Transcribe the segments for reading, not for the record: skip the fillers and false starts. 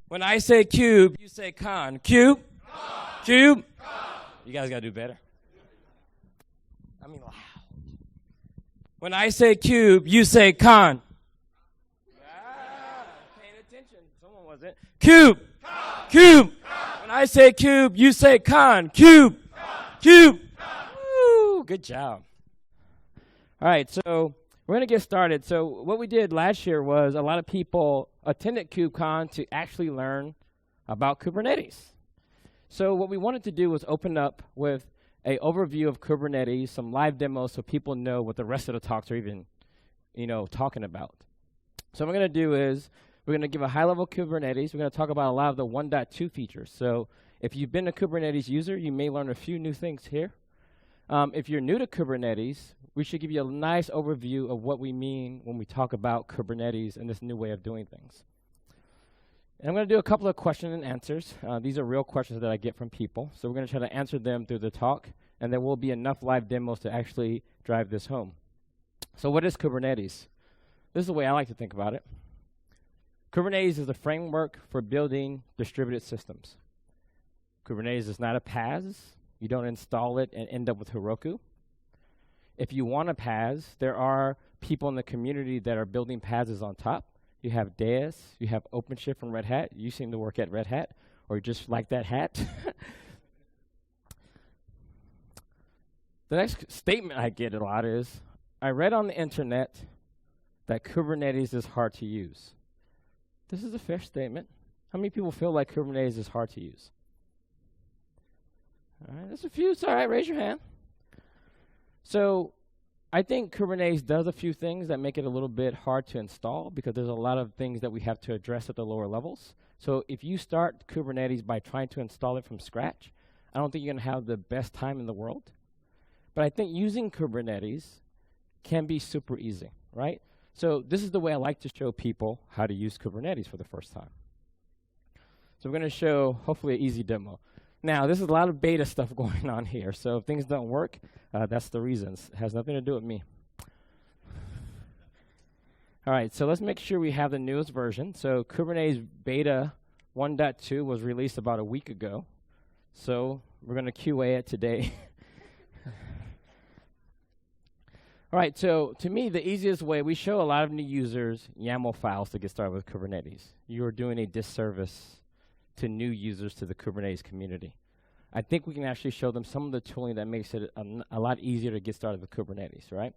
When I say cube, you say con. Cube? Con. Cube? Con. You guys got to do better. I mean loud. When I say cube, you say con. Paying attention. Someone wasn't. Cube. Con. Cube. Con. When I say cube, you say con. Cube. Con. Cube. Con. Woo, good job. All right, so we're going to get started. So what we did last year was a lot of people attended KubeCon to actually learn about Kubernetes. So what we wanted to do was open up with an overview of Kubernetes, some live demos so people know what the rest of the talks are even, talking about. So what we're going to do is we're going to give a high-level Kubernetes. We're going to talk about a lot of the 1.2 features. So if you've been a Kubernetes user, you may learn a few new things here. If you're new to Kubernetes, we should give you a nice overview of what we mean when we talk about Kubernetes and this new way of doing things. And I'm going to do a couple of question and answers. These are real questions that I get from people. So we're going to try to answer them through the talk, and there will be enough live demos to actually drive this home. So what is Kubernetes? This is the way I like to think about it. Kubernetes is a framework for building distributed systems. Kubernetes is not a PaaS. You don't install it and end up with Heroku. If you want a PaaS, there are people in the community that are building PaaSes on top. You have Deis, you have OpenShift from Red Hat. You seem to work at Red Hat, or just like that hat. The next statement I get a lot is, I read on the internet that Kubernetes is hard to use. This is a fair statement. How many people feel like Kubernetes is hard to use? All right, there's a few. It's all right, raise your hand. So I think Kubernetes does a few things that make it a little bit hard to install because there's a lot of things that we have to address at the lower levels. So if you start Kubernetes by trying to install it from scratch, I don't think you're going to have the best time in the world. But I think using Kubernetes can be super easy, right? So this is the way I like to show people how to use Kubernetes for the first time. So we're going to show, hopefully, an easy demo. Now, this is a lot of beta stuff going on here, so if things don't work, that's the reasons. It has nothing to do with me. All right, so let's make sure we have the newest version. So Kubernetes Beta 1.2 was released about a week ago, so we're going to QA it today. All right, so to me, the easiest way, we show a lot of new users YAML files to get started with Kubernetes. You are doing a disservice to new users to the Kubernetes community. I think we can actually show them some of the tooling that makes it a lot easier to get started with Kubernetes, right?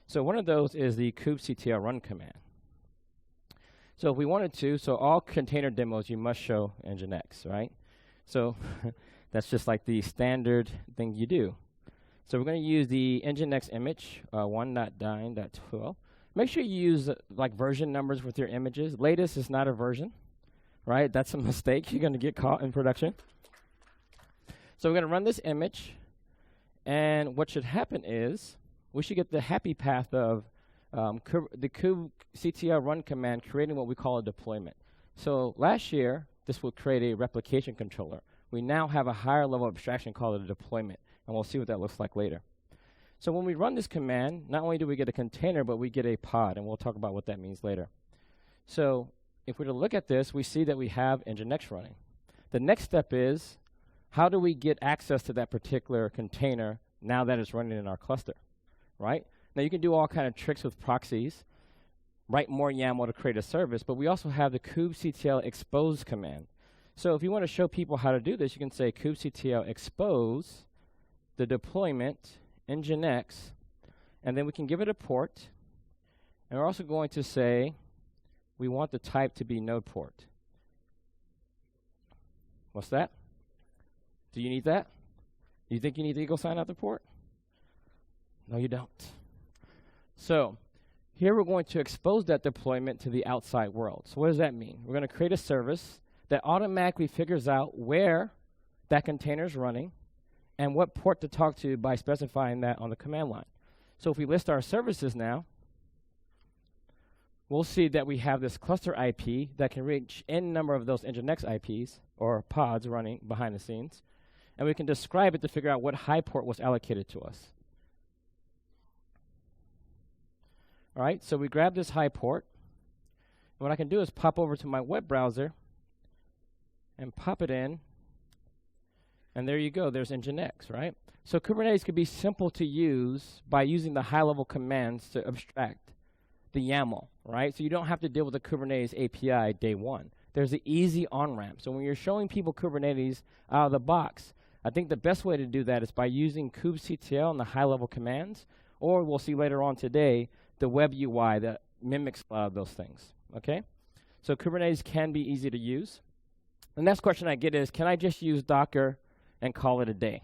So one of those is the kubectl run command. So if we wanted to, so all container demos, you must show Nginx, right? So that's just like the standard thing you do. So we're going to use the Nginx image, 1.9.12. Make sure you use like version numbers with your images. Latest is not a version. Right, that's a mistake. You're going to get caught in production. So we're going to run this image, and what should happen is we should get the happy path of the kubectl run command creating what we call a deployment. So last year, this would create a replication controller. We now have a higher level of abstraction called a deployment, and we'll see what that looks like later. So when we run this command, not only do we get a container, but we get a pod, and we'll talk about what that means later. So if we were to look at this, we see that we have Nginx running. The next step is, how do we get access to that particular container now that it's running in our cluster, right? Now, you can do all kind of tricks with proxies, write more YAML to create a service, but we also have the kubectl expose command. So if you want to show people how to do this, you can say kubectl expose the deployment Nginx, and then we can give it a port, and we're also going to say, we want the type to be node port. What's that? Do you need that? Do you think you need the eagle sign out the port? No, you don't. So here we're going to expose that deployment to the outside world. So what does that mean? We're going to create a service that automatically figures out where that container is running and what port to talk to by specifying that on the command line. So if we list our services now, we'll see that we have this cluster IP that can reach n number of those Nginx IPs, or pods running behind the scenes, and we can describe it to figure out what high port was allocated to us. All right, so we grab this high port, and what I can do is pop over to my web browser and pop it in, and there you go. There's Nginx, right? So Kubernetes could be simple to use by using the high-level commands to abstract the YAML, right? So you don't have to deal with the Kubernetes API day one. There's an easy on-ramp. So when you're showing people Kubernetes out of the box, I think the best way to do that is by using kubectl and the high-level commands, or we'll see later on today, the web UI that mimics a lot of those things, okay? So Kubernetes can be easy to use. The next question I get is, can I just use Docker and call it a day?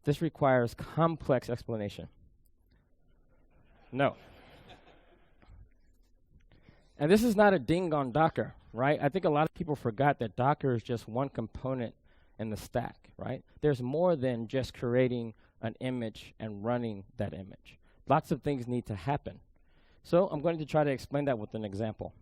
This requires complex explanation. No. And this is not a ding on Docker, right? I think a lot of people forgot that Docker is just one component in the stack, right? There's more than just creating an image and running that image. Lots of things need to happen. So I'm going to try to explain that with an example.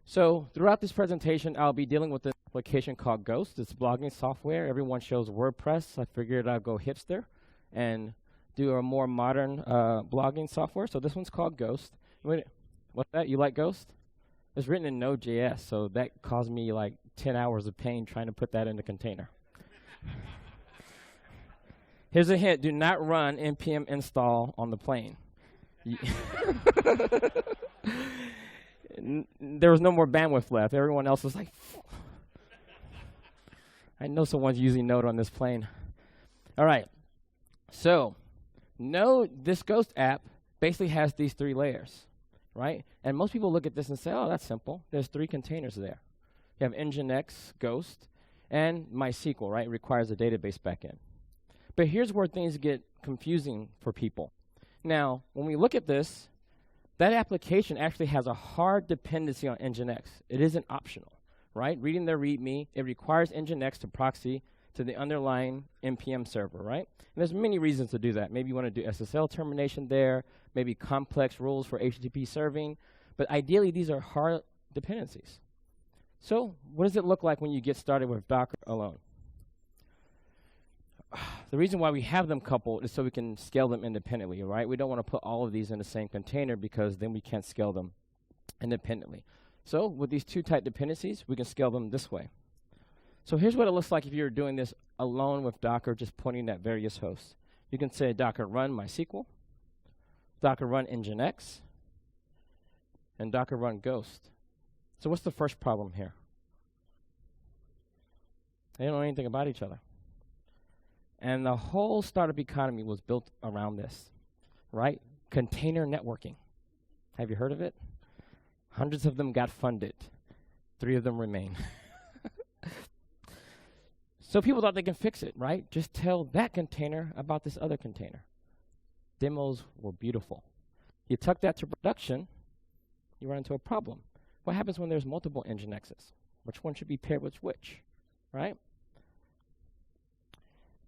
So throughout this presentation, I'll be dealing with an application called Ghost. It's blogging software. Everyone shows WordPress. I figured I'd go hipster and do a more modern blogging software. So this one's called Ghost. What's that? You like Ghost? It's written in Node.js, so that caused me like 10 hours of pain trying to put that in a container. Here's a hint. Do not run npm install on the plane. There was no more bandwidth left. Everyone else was like, I know someone's using Node on this plane. All right. So Node, this Ghost app basically has these 3 layers, right? And most people look at this and say, oh, that's simple. There's 3 containers there. You have Nginx, Ghost, and MySQL, right? It requires a database backend. But here's where things get confusing for people. Now, when we look at this, that application actually has a hard dependency on Nginx. It isn't optional, right? Reading their README, it requires Nginx to proxy to the underlying NPM server, right? And there's many reasons to do that. Maybe you want to do SSL termination there, maybe complex rules for HTTP serving, but ideally these are hard dependencies. So what does it look like when you get started with Docker alone? The reason why we have them coupled is so we can scale them independently, right? We don't want to put all of these in the same container because then we can't scale them independently. So with these 2 tight dependencies, we can scale them this way. So here's what it looks like if you're doing this alone with Docker, just pointing at various hosts. You can say Docker run MySQL, Docker run Nginx, and Docker run Ghost. So what's the first problem here? They don't know anything about each other. And the whole startup economy was built around this, right? Container networking. Have you heard of it? Hundreds of them got funded. 3 of them remain. So people thought they can fix it, right? Just tell that container about this other container. Demos were beautiful. You tuck that to production, you run into a problem. What happens when there's multiple Nginxes? Which one should be paired with which, right?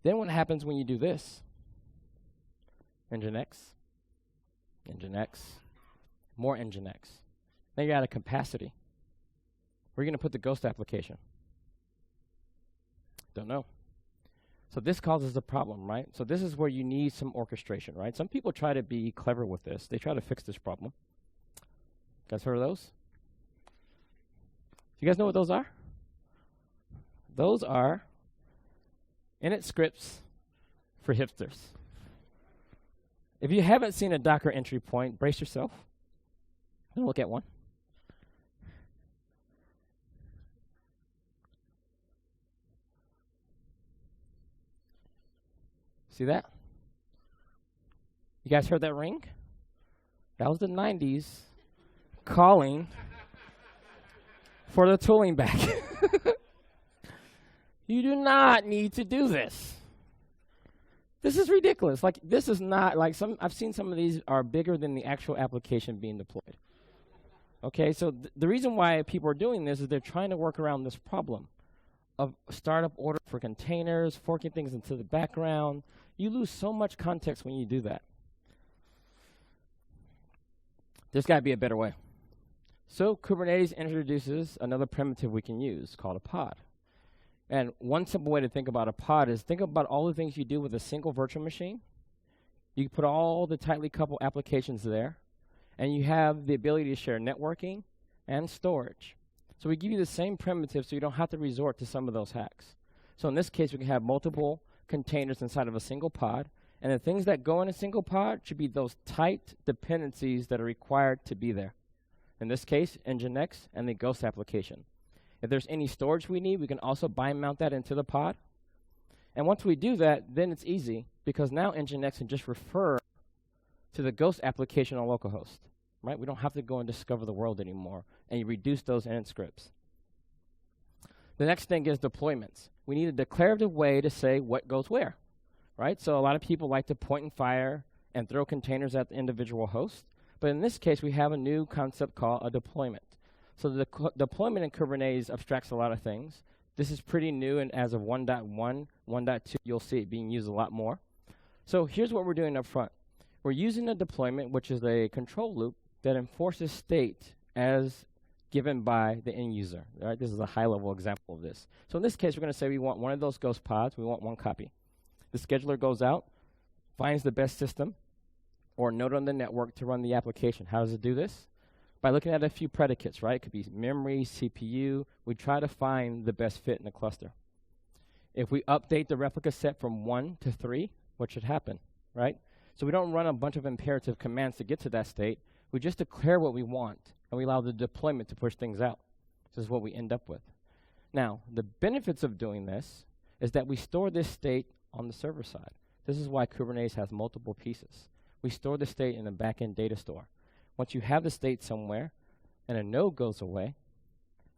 Then what happens when you do this? Nginx, Nginx, more Nginx. Now you're out of capacity. Where are you going to put the Ghost application? Don't know. So this causes a problem, right? So this is where you need some orchestration, right? Some people try to be clever with this. They try to fix this problem. You guys heard of those? You guys know what those are? Those are init scripts for hipsters. If you haven't seen a Docker entry point, brace yourself and look at one. See that? You guys heard that ring? That was the 90s calling for the tooling back. You do not need to do this. This is ridiculous. Like, this is not like I've seen some of these are bigger than the actual application being deployed. Okay, so the reason why people are doing this is they're trying to work around this problem of startup order for containers, forking things into the background. You lose so much context when you do that. There's got to be a better way. So Kubernetes introduces another primitive we can use called a pod. And one simple way to think about a pod is think about all the things you do with a single virtual machine. You put all the tightly coupled applications there, and you have the ability to share networking and storage. So we give you the same primitive so you don't have to resort to some of those hacks. So in this case, we can have multiple containers inside of a single pod, and the things that go in a single pod should be those tight dependencies that are required to be there. In this case, Nginx and the Ghost application. If there's any storage we need, we can also bind mount that into the pod. And once we do that, then it's easy, because now Nginx can just refer to the Ghost application on localhost, right? We don't have to go and discover the world anymore, and you reduce those init scripts. The next thing is deployments. We need a declarative way to say what goes where, right? So a lot of people like to point and fire and throw containers at the individual host. But in this case, we have a new concept called a deployment. So the deployment in Kubernetes abstracts a lot of things. This is pretty new, and as of 1.1, 1.2, you'll see it being used a lot more. So here's what we're doing up front. We're using a deployment, which is a control loop that enforces state as given by the end user. Right? This is a high-level example of this. So in this case, we're going to say we want one of those ghost pods. We want one copy. The scheduler goes out, finds the best system or node on the network to run the application. How does it do this? By looking at a few predicates, right? It could be memory, CPU. We try to find the best fit in the cluster. If we update the replica set from 1 to 3, what should happen, right? So we don't run a bunch of imperative commands to get to that state. We just declare what we want, and we allow the deployment to push things out. This is what we end up with. Now, the benefits of doing this is that we store this state on the server side. This is why Kubernetes has multiple pieces. We store the state in a backend data store. Once you have the state somewhere and a node goes away,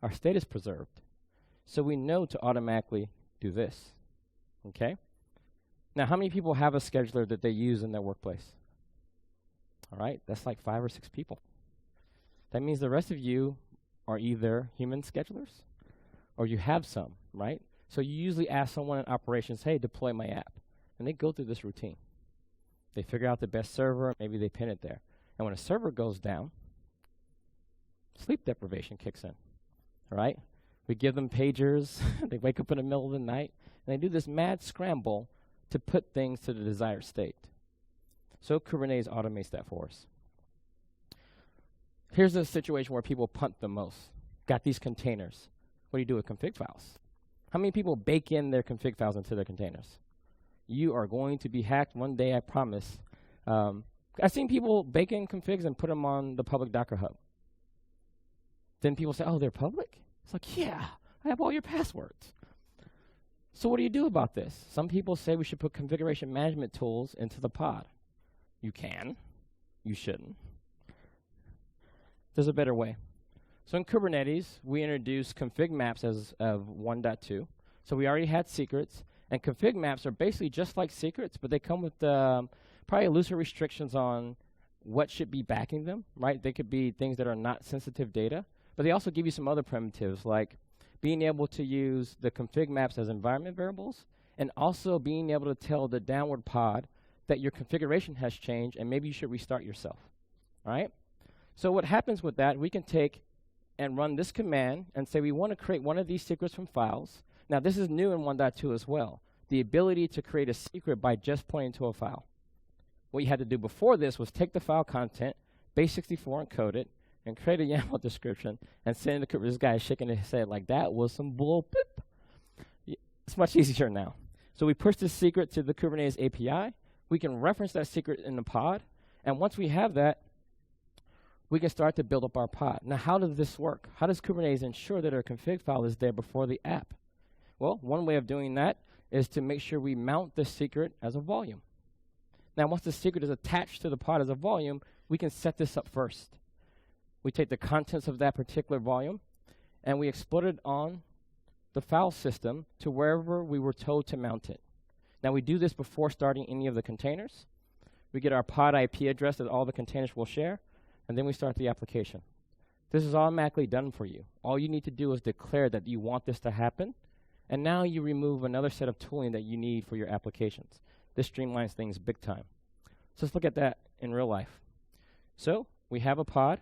our state is preserved. So we know to automatically do this, okay? Now, how many people have a scheduler that they use in their workplace? All right, that's like 5 or 6 people. That means the rest of you are either human schedulers or you have some, right? So you usually ask someone in operations, hey, deploy my app. And they go through this routine. They figure out the best server, maybe they pin it there. And when a server goes down, sleep deprivation kicks in, right? We give them pagers, they wake up in the middle of the night, and they do this mad scramble to put things to the desired state. So Kubernetes automates that for us. Here's a situation where people punt the most. Got these containers. What do you do with config files? How many people bake in their config files into their containers? You are going to be hacked one day, I promise. I've seen people bake in configs and put them on the public Docker Hub. Then people say, oh, they're public? It's like, yeah, I have all your passwords. So what do you do about this? Some people say we should put configuration management tools into the pod. You can. You shouldn't. There's a better way. So in Kubernetes, we introduced config maps as of 1.2. So we already had secrets. And config maps are basically just like secrets, but they come with probably looser restrictions on what should be backing them, right? They could be things that are not sensitive data, but they also give you some other primitives, like being able to use the config maps as environment variables, and also being able to tell the downward pod that your configuration has changed, and maybe you should restart yourself, all right? So what happens with that, we can take and run this command and say we want to create one of these secrets from files. Now, this is new in 1.2 as well, the ability to create a secret by just pointing to a file. What you had to do before this was take the file content, base64 encode it, and create a YAML description, and send it to this guy shaking his head like that was some bull pip. It's much easier now. So we push this secret to the Kubernetes API. We can reference that secret in the pod, and once we have that, we can start to build up our pod. Now, how does this work? How does Kubernetes ensure that our config file is there before the app? Well, one way of doing that is to make sure we mount the secret as a volume. Now, once the secret is attached to the pod as a volume, we can set this up first. We take the contents of that particular volume, and we exploit it on the file system to wherever we were told to mount it. Now, we do this before starting any of the containers. We get our pod IP address that all the containers will share, and then we start the application. This is automatically done for you. All you need to do is declare that you want this to happen, and now you remove another set of tooling that you need for your applications. This streamlines things big time. So let's look at that in real life. So we have a pod,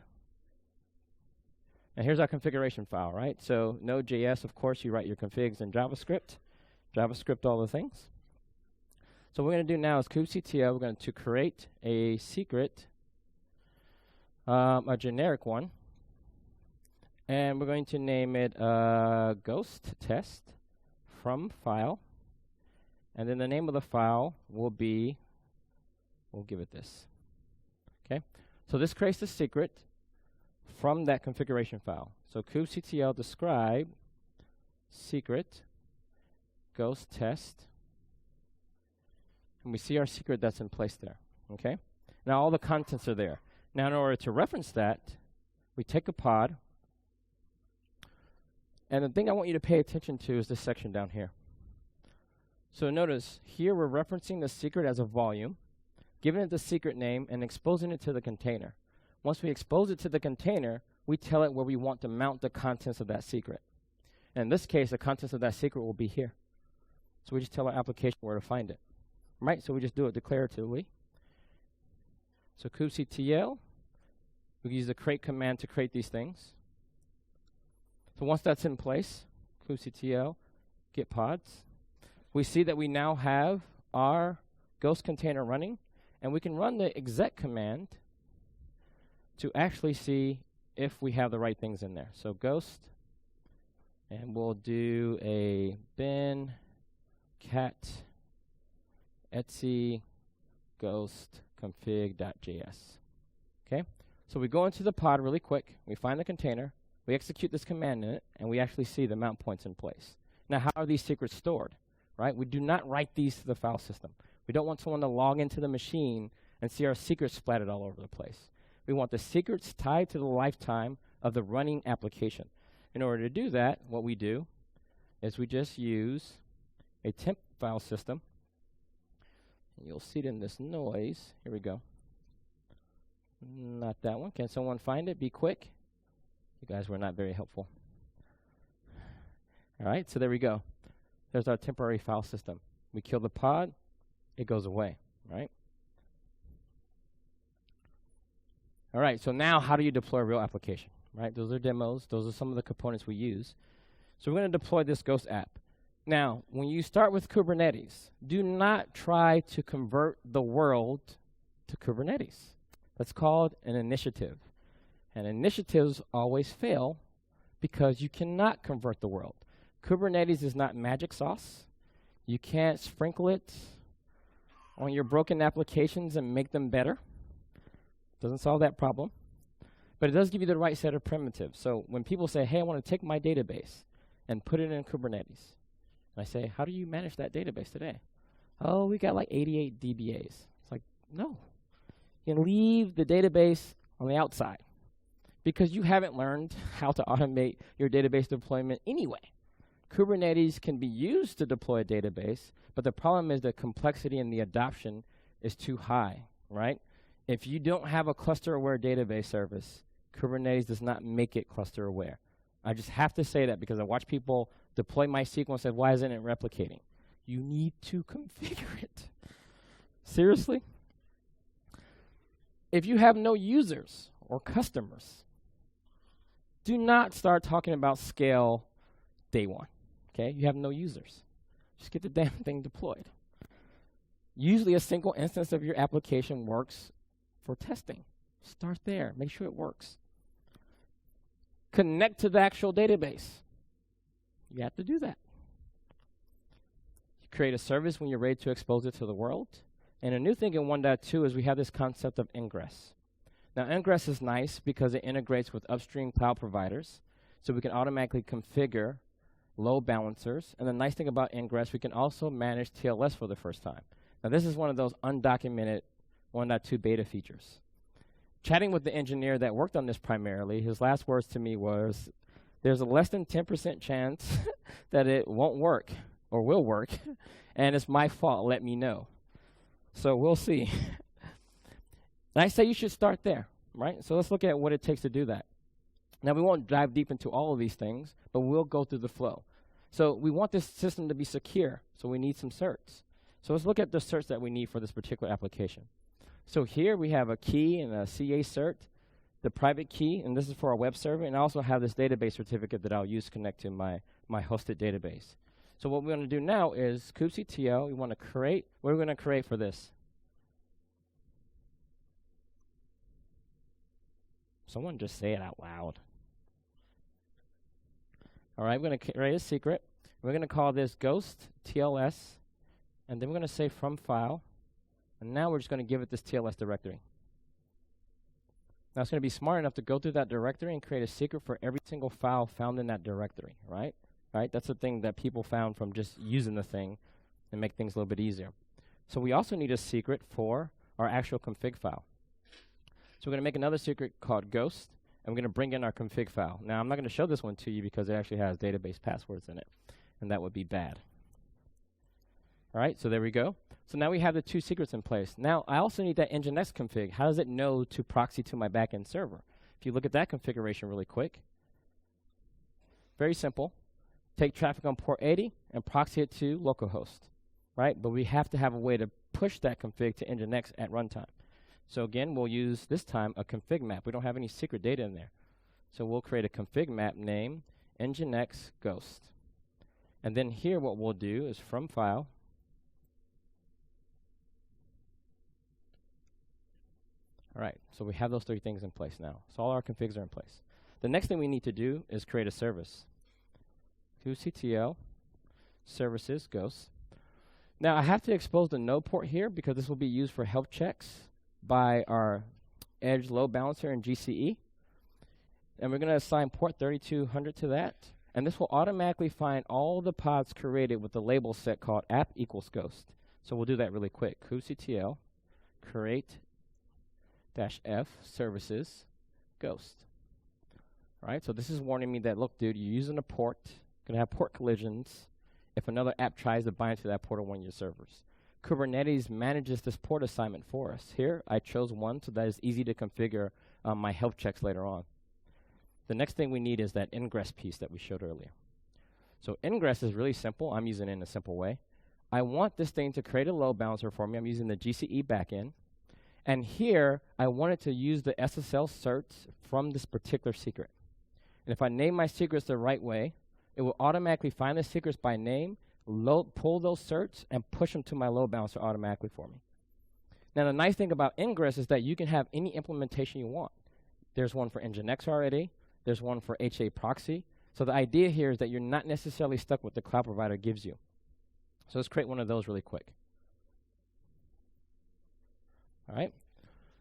and here's our configuration file, right? So Node.js, of course, you write your configs in JavaScript. JavaScript, all the things. So what we're going to do now is kubectl, we're going to create a secret, a generic one, And we're going to name it ghost test from file. And then the name of the file will be, we'll give it this. Okay? So this creates the secret from that configuration file. So kubectl describe secret ghost test. And we see our secret that's in place there. Okay? Now all the contents are there. Now in order to reference that, we take a pod. And the thing I want you to pay attention to is this section down here. So notice, here we're referencing the secret as a volume, giving it the secret name, and exposing it to the container. Once we expose it to the container, we tell it where we want to mount the contents of that secret. And in this case, the contents of that secret will be here. So we just tell our application where to find it. Right? So we just do it declaratively. So kubectl, we use the create command to create these things. So once that's in place, kubectl get pods. We see that we now have our ghost container running, and we can run the exec command to actually see if we have the right things in there. So ghost, and we'll do a bin cat etc ghost config.js. Okay? So we go into the pod really quick, we find the container, we execute this command in it, and we actually see the mount points in place. Now, how are these secrets stored? Right? We do not write these to the file system. We don't want someone to log into the machine and see our secrets splattered all over the place. We want the secrets tied to the lifetime of the running application. In order to do that, what we do is we just use a temp file system. And you'll see it in this noise. Here we go. Not that one. Can someone find it? Be quick. You guys were not very helpful. All right, so there we go. There's our temporary file system. We kill the pod, it goes away, right? All right, so now how do you deploy a real application, right? Those are demos. Those are some of the components we use. So we're going to deploy this Ghost app. Now, when you start with Kubernetes, do not try to convert the world to Kubernetes. That's called an initiative. And initiatives always fail because you cannot convert the world. Kubernetes is not magic sauce. You can't sprinkle it on your broken applications and make them better. Doesn't solve that problem. But it does give you the right set of primitives. So when people say, hey, I want to take my database and put it in Kubernetes, and I say, how do you manage that database today? Oh, we got like 88 DBAs. It's like, no. You can leave the database on the outside because you haven't learned how to automate your database deployment anyway. Kubernetes can be used to deploy a database, but the problem is the complexity and the adoption is too high, right? If you don't have a cluster-aware database service, Kubernetes does not make it cluster-aware. I just have to say that because I watch people deploy MySQL and say, why isn't it replicating? You need to configure it. Seriously? If you have no users or customers, do not start talking about scale day one. Okay, you have no users. Just get the damn thing deployed. Usually a single instance of your application works for testing. Start there. Make sure it works. Connect to the actual database. You have to do that. You create a service when you're ready to expose it to the world. And a new thing in 1.2 is we have this concept of ingress. Now, ingress is nice because it integrates with upstream cloud providers, so we can automatically configure load balancers. And the nice thing about ingress, we can also manage TLS for the first time. Now, this is one of those undocumented 1.2 beta features. Chatting with the engineer that worked on this primarily, his last words to me was, there's a less than 10% chance that it won't work or will work, and it's my fault, let me know. So we'll see. And I say you should start there, right? So let's look at what it takes to do that. Now, we won't dive deep into all of these things, but we'll go through the flow. So we want this system to be secure, so we need some certs. So let's look at the certs that we need for this particular application. So here we have a key and a CA cert, the private key, and this is for our web server, and I also have this database certificate that I'll use to connect to my hosted database. So what we're going to do now is kubectl, we want to create, what are we going to create for this? Someone just say it out loud. All right, we're going to create a secret. We're going to call this ghost TLS, and then we're going to say from file, and now we're just going to give it this TLS directory. Now it's going to be smart enough to go through that directory and create a secret for every single file found in that directory, right? Right? That's the thing that people found from just using the thing and make things a little bit easier. So we also need a secret for our actual config file. So we're going to make another secret called ghost, and we're going to bring in our config file. Now I'm not going to show this one to you because it actually has database passwords in it, and that would be bad. All right, so there we go. So now we have the two secrets in place. Now I also need that Nginx config. How does it know to proxy to my backend server? If you look at that configuration really quick, very simple. Take traffic on port 80 and proxy it to localhost, right? But we have to have a way to push that config to Nginx at runtime. So again, we'll use this time a config map. We don't have any secret data in there. So we'll create a config map named Nginx ghost. And then here what we'll do is from file, all right, so we have those three things in place now. So all our configs are in place. The next thing we need to do is create a service. kubectl services ghost. Now I have to expose the node port here because this will be used for health checks by our edge load balancer in GCE. And we're going to assign port 3200 to that. And this will automatically find all the pods created with the label set called app equals ghost. So we'll do that really quick. kubectl create -f services ghost. All right, so this is warning me that, look, dude, you're using a port, going to have port collisions if another app tries to bind to that port on one of your servers. Kubernetes manages this port assignment for us. Here, I chose one so that it's easy to configure my health checks later on. The next thing we need is that ingress piece that we showed earlier. So ingress is really simple. I'm using it in a simple way. I want this thing to create a load balancer for me. I'm using the GCE backend. And here, I want it to use the SSL certs from this particular secret. And if I name my secrets the right way, it will automatically find the secrets by name, pull those certs, and push them to my load balancer automatically for me. Now, the nice thing about ingress is that you can have any implementation you want. There's one for Nginx already. There's one for HA proxy. So the idea here is that you're not necessarily stuck with the cloud provider gives you. So let's create one of those really quick. All right.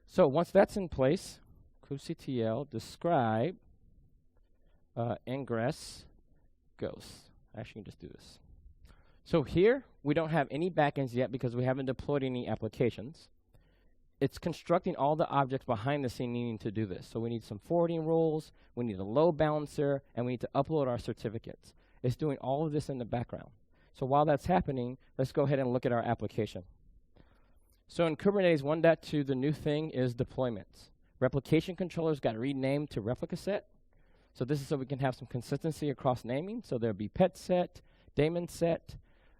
So once that's in place, kubectl describe ingress ghost. Actually, you can just do this. So here, we don't have any backends yet because we haven't deployed any applications. It's constructing all the objects behind the scene needing to do this. So we need some forwarding rules, we need a load balancer, and we need to upload our certificates. It's doing all of this in the background. So while that's happening, let's go ahead and look at our application. So in Kubernetes 1.2, the new thing is deployments. Replication controllers got renamed to Replica Set. So this is so we can have some consistency across naming. So there'll be pet set, daemon set,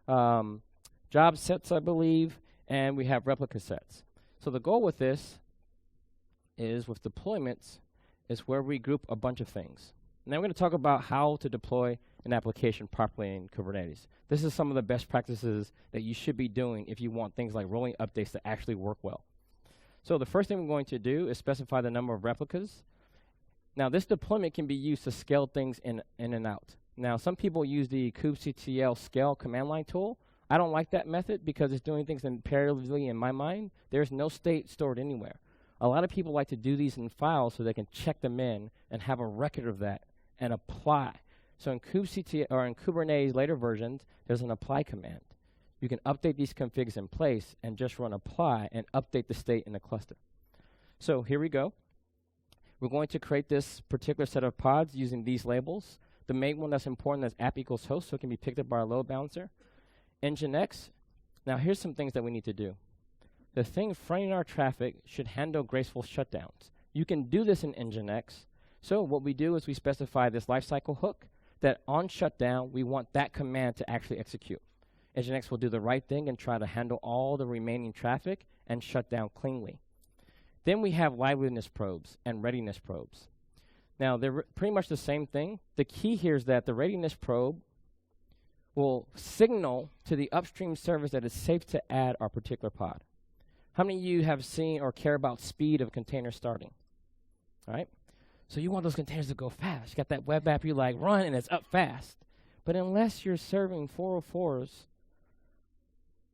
job sets, I believe, and we have replica sets. So the goal with this is with deployments is where we group a bunch of things. Now we're going to talk about how to deploy an application properly in Kubernetes. This is some of the best practices that you should be doing if you want things like rolling updates to actually work well. So the first thing we're going to do is specify the number of replicas. Now this deployment can be used to scale things in and out. Now some people use the kubectl scale command line tool. I don't like that method because it's doing things imperatively in my mind. There's no state stored anywhere. A lot of people like to do these in files so they can check them in and have a record of that and apply. So in kubectl or in Kubernetes later versions, there's an apply command. You can update these configs in place and just run apply and update the state in the cluster. So here we go. We're going to create this particular set of pods using these labels. The main one that's important is app equals host, so it can be picked up by our load balancer. Nginx. Now here's some things that we need to do. The thing fronting our traffic should handle graceful shutdowns. You can do this in Nginx. So what we do is we specify this lifecycle hook that on shutdown, we want that command to actually execute. Nginx will do the right thing and try to handle all the remaining traffic and shut down cleanly. Then we have liveliness probes and readiness probes. Now, they're pretty much the same thing. The key here is that the readiness probe will signal to the upstream service that it's safe to add our particular pod. How many of you have seen or care about speed of container starting? All right. So you want those containers to go fast. You got that web app you like, run, and it's up fast. But unless you're serving 404s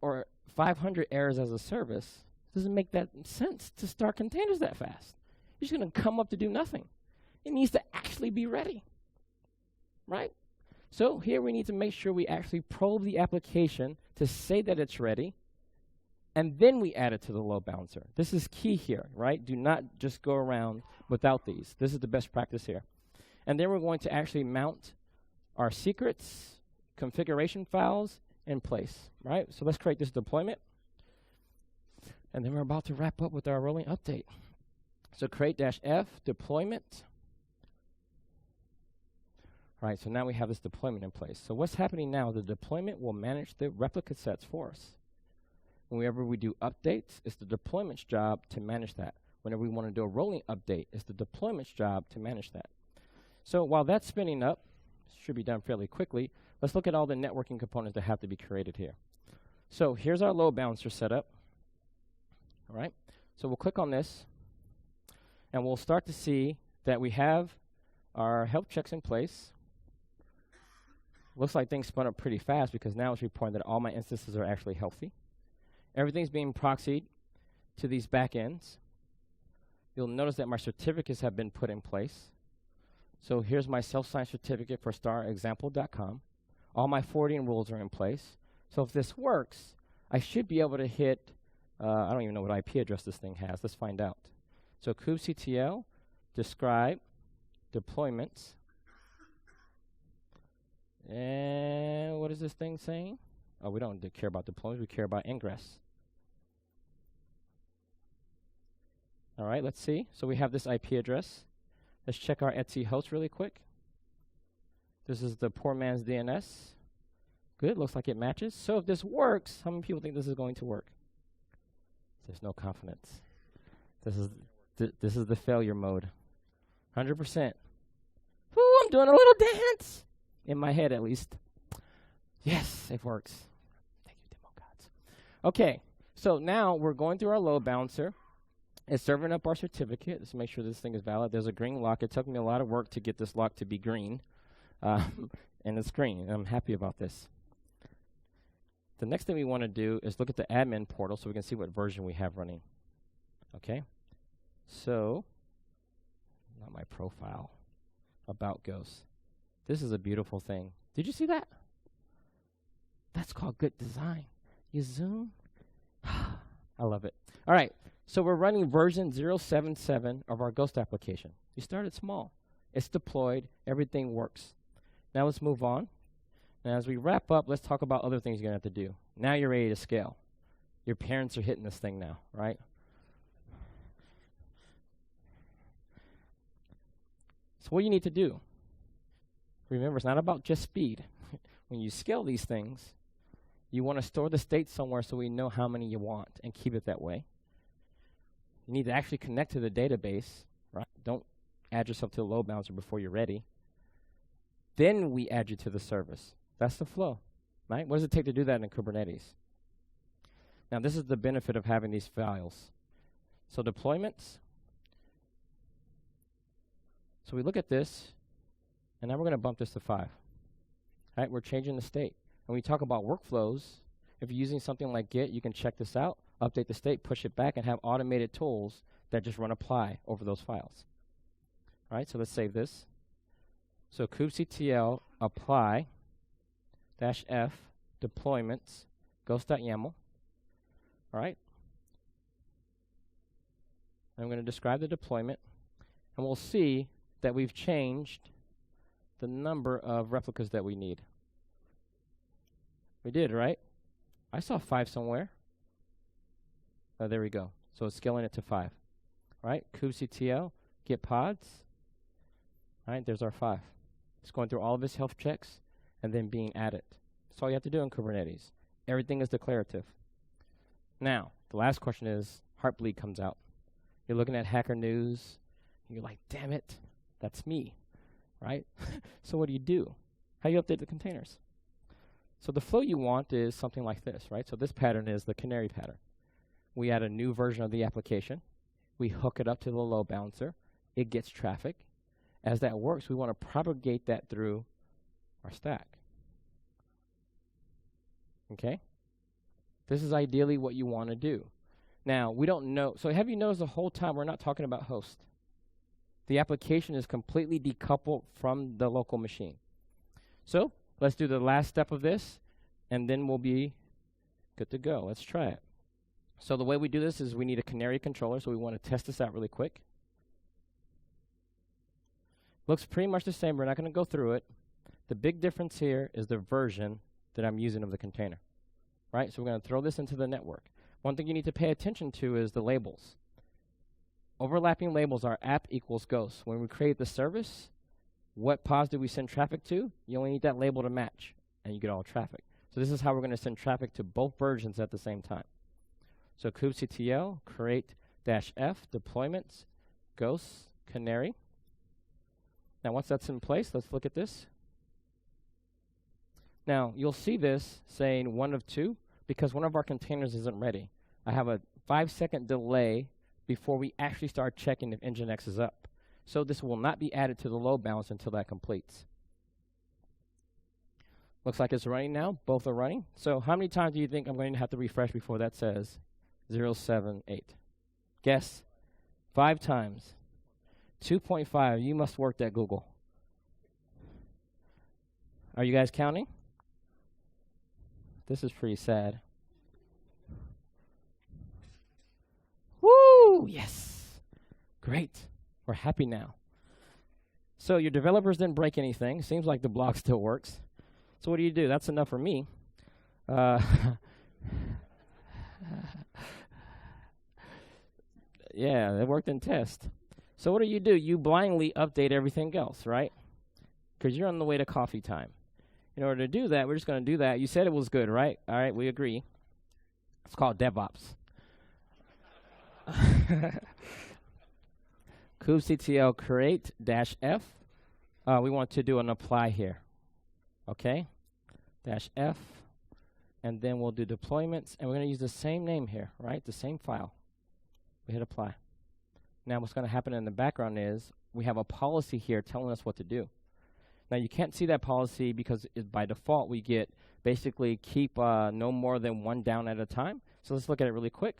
or 500 errors as a service, it doesn't make that sense to start containers that fast. You're just going to come up to do nothing. It needs to actually be ready, right? So here we need to make sure we actually probe the application to say that it's ready, and then we add it to the load balancer. This is key here, right? Do not just go around without these. This is the best practice here. And then we're going to actually mount our secrets, configuration files in place, right? So let's create this deployment. And then we're about to wrap up with our rolling update. So create -f deployment. All right, so now we have this deployment in place. So what's happening now, the deployment will manage the replica sets for us. Whenever we do updates, it's the deployment's job to manage that. Whenever we want to do a rolling update, it's the deployment's job to manage that. So while that's spinning up, should be done fairly quickly, let's look at all the networking components that have to be created here. So here's our load balancer setup. All right, so we'll click on this, and we'll start to see that we have our health checks in place. Looks like things spun up pretty fast because now it's reporting that all my instances are actually healthy. Everything's being proxied to these backends. You'll notice that my certificates have been put in place. So here's my self-signed certificate for starexample.com. All my forwarding rules are in place. So if this works, I should be able to hit, I don't even know what IP address this thing has. Let's find out. So kubectl, describe, deployments. And what is this thing saying? Oh, we don't care about deployments. We care about ingress. All right, let's see. So we have this IP address. Let's check our Etsy host really quick. This is the poor man's DNS. Good, looks like it matches. So if this works, how many people think this is going to work? There's no confidence. This is the failure mode. 100%. Ooh, I'm doing a little dance. In my head, at least. Yes, it works. Thank you, demo gods. Okay, so now we're going through our load balancer. It's serving up our certificate. Let's make sure this thing is valid. There's a green lock. It took me a lot of work to get this lock to be green. And it's green, and I'm happy about this. The next thing we want to do is look at the admin portal so we can see what version we have running. Okay? So, not my profile. About Ghost. This is a beautiful thing. Did you see that? That's called good design. You zoom. I love it. All right. So we're running version 077 of our Ghost application. You started small. It's deployed. Everything works. Now let's move on. And as we wrap up, let's talk about other things you're going to have to do. Now you're ready to scale. Your parents are hitting this thing now, right? So what you need to do, remember, it's not about just speed. When you scale these things, you want to store the state somewhere so we know how many you want and keep it that way. You need to actually connect to the database, right? Don't add yourself to the load balancer before you're ready. Then we add you to the service. That's the flow, right? What does it take to do that in Kubernetes? Now, this is the benefit of having these files. So deployments. So we look at this, and now we're going to bump this to 5. Right? We're changing the state. When we talk about workflows, if you're using something like Git, you can check this out, update the state, push it back, and have automated tools that just run apply over those files. All right, so let's save this. So kubectl apply -f deployments ghost.yaml. All right. I'm going to describe the deployment, and we'll see that we've changed the number of replicas that we need. We did, right? I saw 5 somewhere. Oh, there we go. So it's scaling it to 5. All right, kubectl, get pods. All right, there's our 5. It's going through all of its health checks and then being added. That's all you have to do in Kubernetes. Everything is declarative. Now, the last question is, Heartbleed comes out. You're looking at Hacker News, and you're like, damn it, that's me, right? So what do? How do you update the containers? So the flow you want is something like this, right? So this pattern is the canary pattern. We add a new version of the application. We hook it up to the load balancer. It gets traffic. as that works, we want to propagate that through our stack. Okay? This is ideally what you want to do. Now, we don't know. So have you noticed the whole time we're not talking about host? The application is completely decoupled from the local machine. So let's do the last step of this, and then we'll be good to go. Let's try it. So the way we do this is we need a canary controller, so we want to test this out really quick. Looks pretty much the same. We're not going to go through it. The big difference here is the version that I'm using of the container. Right? So we're going to throw this into the network. One thing you need to pay attention to is the labels. Overlapping labels are app equals ghost. When we create the service, what pods do we send traffic to? You only need that label to match, and you get all traffic. So this is how we're going to send traffic to both versions at the same time. So kubectl create -f deployments ghost canary. Now once that's in place, let's look at this. Now you'll see this saying 1 of 2 because one of our containers isn't ready. I have a 5-second delay before we actually start checking if Nginx is up. So this will not be added to the load balance until that completes. Looks like it's running now. Both are running. So how many times do you think I'm going to have to refresh before that says 078? Guess. 5 times. 2.5. You must work at Google. Are you guys counting? This is pretty sad. Woo! Yes. Great. We're happy now. So your developers didn't break anything. Seems like the blog still works. So what do? That's enough for me. Yeah, it worked in test. So what do? You blindly update everything else, right? Because you're on the way to coffee time. In order to do that, we're just going to do that. You said it was good, right? All right, we agree. It's called DevOps. kubectl create -f. We want to do an apply here. Okay? -f. And then we'll do deployments. And we're going to use the same name here, right? The same file. We hit apply. Now what's going to happen in the background is we have a policy here telling us what to do. Now you can't see that policy because by default we get basically keep no more than 1 down at a time. So let's look at it really quick.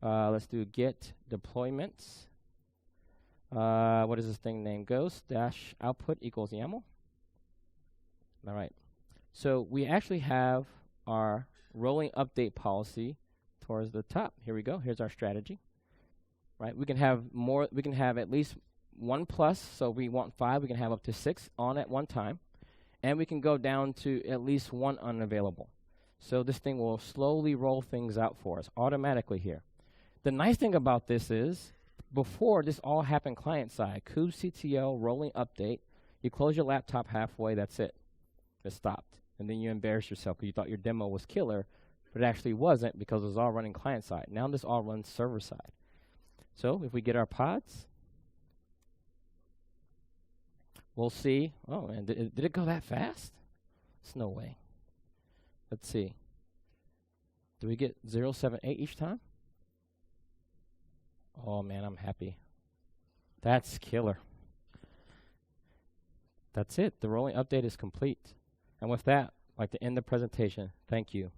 Let's do get deployments. What is this thing named? Ghost dash output equals YAML. All right. So we actually have our rolling update policy towards the top. Here we go. Here's our strategy. Right. We can have more. We can have at least 1 plus. So we want 5. We can have up to 6 on at one time, and we can go down to at least 1 unavailable. So this thing will slowly roll things out for us automatically here. The nice thing about this is, before this all happened client side, kubectl rolling update, you close your laptop halfway, that's it. It stopped. And then you embarrass yourself because you thought your demo was killer, but it actually wasn't because it was all running client side. Now this all runs server side. So if we get our pods, we'll see. Oh, man, did it go that fast? There's no way. Let's see. Do we get 078 each time? Oh, man, I'm happy. That's killer. That's it. The rolling update is complete. And with that, I'd like to end the presentation. Thank you.